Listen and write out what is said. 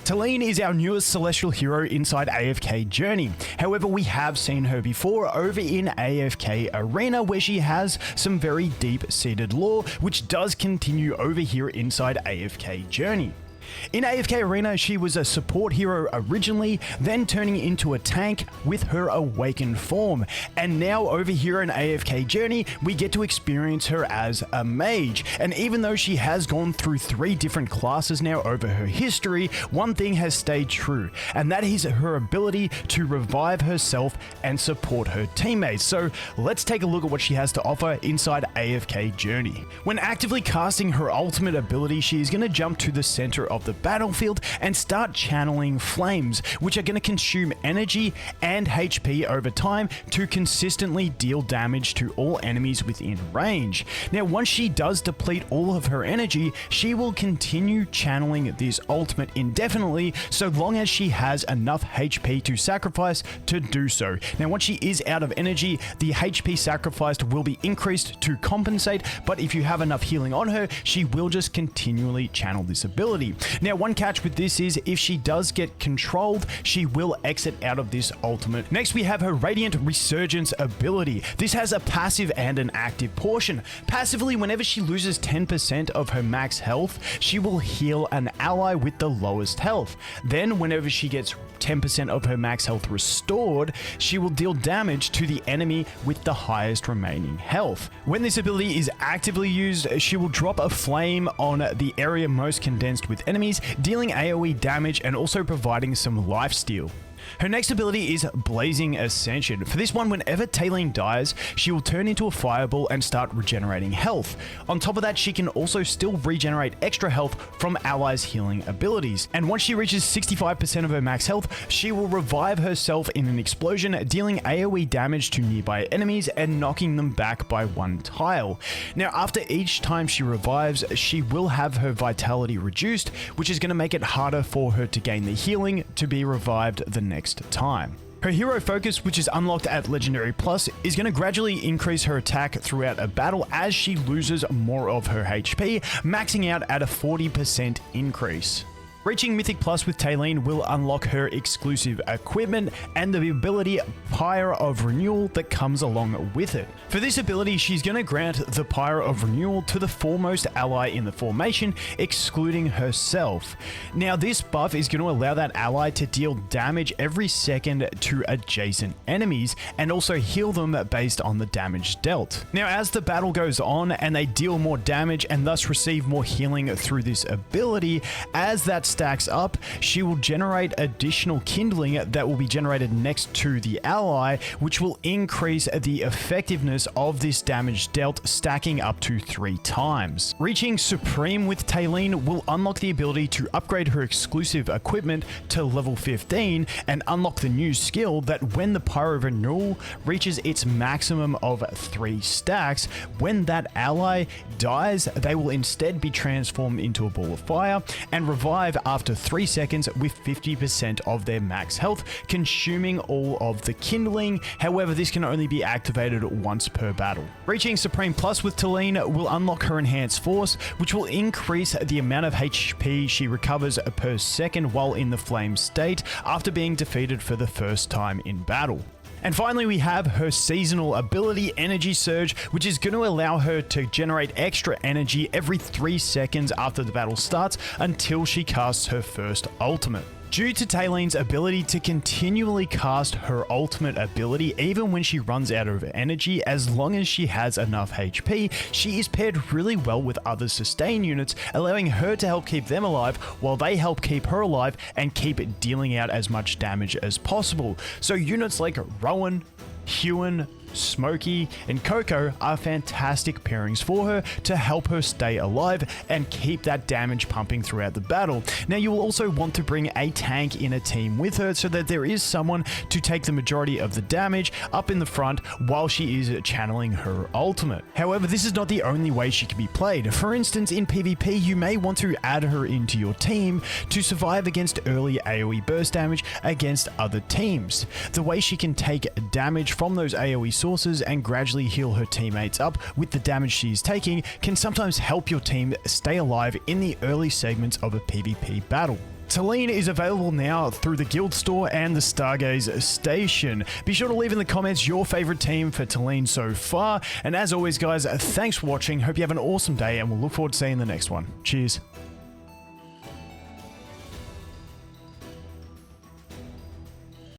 Talene is our newest celestial hero inside AFK Journey. However, we have seen her before over in AFK Arena, where she has some very deep-seated lore, which does continue over here inside AFK Journey. In AFK Arena, she was a support hero originally, then turning into a tank with her awakened form. And now over here in AFK Journey, we get to experience her as a mage. And even though she has gone through 3 different classes now over her history, one thing has stayed true, and that is her ability to revive herself and support her teammates. So let's take a look at what she has to offer inside AFK Journey. When actively casting her ultimate ability, she is going to jump to the center of the battlefield and start channeling flames, which are going to consume energy and HP over time to consistently deal damage to all enemies within range. Now, once she does deplete all of her energy, she will continue channeling this ultimate indefinitely, so long as she has enough HP to sacrifice to do so. Now, once she is out of energy, the HP sacrificed will be increased to compensate, but if you have enough healing on her, she will just continually channel this ability. Now, one catch with this is if she does get controlled, she will exit out of this ultimate. Next, we have her Radiant Resurgence ability. This has a passive and an active portion. Passively, whenever she loses 10% of her max health, she will heal an ally with the lowest health. Then, whenever she gets 10% of her max health restored, she will deal damage to the enemy with the highest remaining health. When this ability is actively used, she will drop a flame on the area most condensed with enemies, dealing AoE damage and also providing some lifesteal. Her next ability is Blazing Ascension. For this one, whenever Talene dies, she will turn into a fireball and start regenerating health. On top of that, she can also still regenerate extra health from allies' healing abilities. And once she reaches 65% of her max health, she will revive herself in an explosion, dealing AoE damage to nearby enemies and knocking them back by 1 tile. Now, after each time she revives, she will have her vitality reduced, which is going to make it harder for her to gain the healing to be revived the next time. Her hero focus, which is unlocked at Legendary Plus, is going to gradually increase her attack throughout a battle as she loses more of her HP, maxing out at a 40% increase. Reaching Mythic Plus with Talene will unlock her exclusive equipment and the ability Pyre of Renewal that comes along with it. For this ability, she's going to grant the Pyre of Renewal to the foremost ally in the formation, excluding herself. Now, this buff is going to allow that ally to deal damage every second to adjacent enemies and also heal them based on the damage dealt. Now, as the battle goes on and they deal more damage and thus receive more healing through this ability, as that stacks up, she will generate additional kindling that will be generated next to the ally, which will increase the effectiveness of this damage dealt, stacking up to 3 times. Reaching Supreme with Talene will unlock the ability to upgrade her exclusive equipment to level 15 and unlock the new skill that when the Pyre of Renewal reaches its maximum of 3 stacks, when that ally dies, they will instead be transformed into a ball of fire and revive after 3 seconds with 50% of their max health, consuming all of the kindling. However, this can only be activated once per battle. Reaching Supreme Plus with Talene will unlock her Enhanced Force, which will increase the amount of HP she recovers per second while in the flame state after being defeated for the first time in battle. And finally, we have her seasonal ability, Energy Surge, which is going to allow her to generate extra energy every 3 seconds after the battle starts until she casts her first ultimate. Due to Talene's ability to continually cast her ultimate ability even when she runs out of energy, as long as she has enough HP, she is paired really well with other sustain units, allowing her to help keep them alive while they help keep her alive and keep dealing out as much damage as possible. So units like Rowan, Hewen, Smokey, and Coco are fantastic pairings for her to help her stay alive and keep that damage pumping throughout the battle. Now, you will also want to bring a tank in a team with her so that there is someone to take the majority of the damage up in the front while she is channeling her ultimate. However, this is not the only way she can be played. For instance, in PvP, you may want to add her into your team to survive against early AoE burst damage against other teams. The way she can take damage from those AoE sources and gradually heal her teammates up with the damage she's taking can sometimes help your team stay alive in the early segments of a PvP battle. Talene is available now through the guild store and the Stargaze station. Be sure to leave in the comments your favorite team for Talene so far. And as always, guys, thanks for watching. Hope you have an awesome day, and we'll look forward to seeing you in the next one. Cheers.